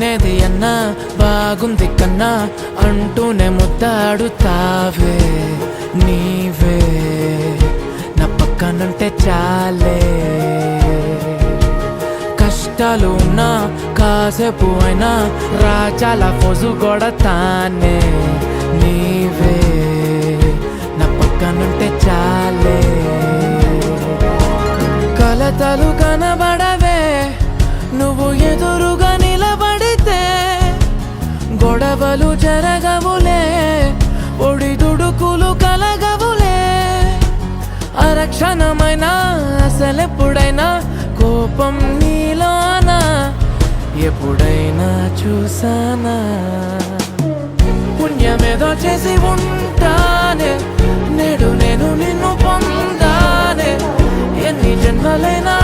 తినేది అన్నా బాగుంది కన్నా అంటూనే ముద్దాడుతావే నీవే నా పక్కనుంటే చాలే కష్టాలు ఉన్నా కాసేపు అయినా రాజాల ఫోజు కొడతానే నీవే నా పక్కనుంటే చాలే కలతలు కనబడవే నువ్వు ఎదురుగా నిలబడితే గొడవలు జరగవులే ఒడిదుడుకులు కలగవులే అరక్షణమైనా అసలెప్పుడైనా కోపం నీలోనా ఎప్పుడైనా చూసానా పుణ్యమేదో చేసి ఉంటానే నేడు నేను నిన్ను పొందానే ఎన్ని జన్మలైనా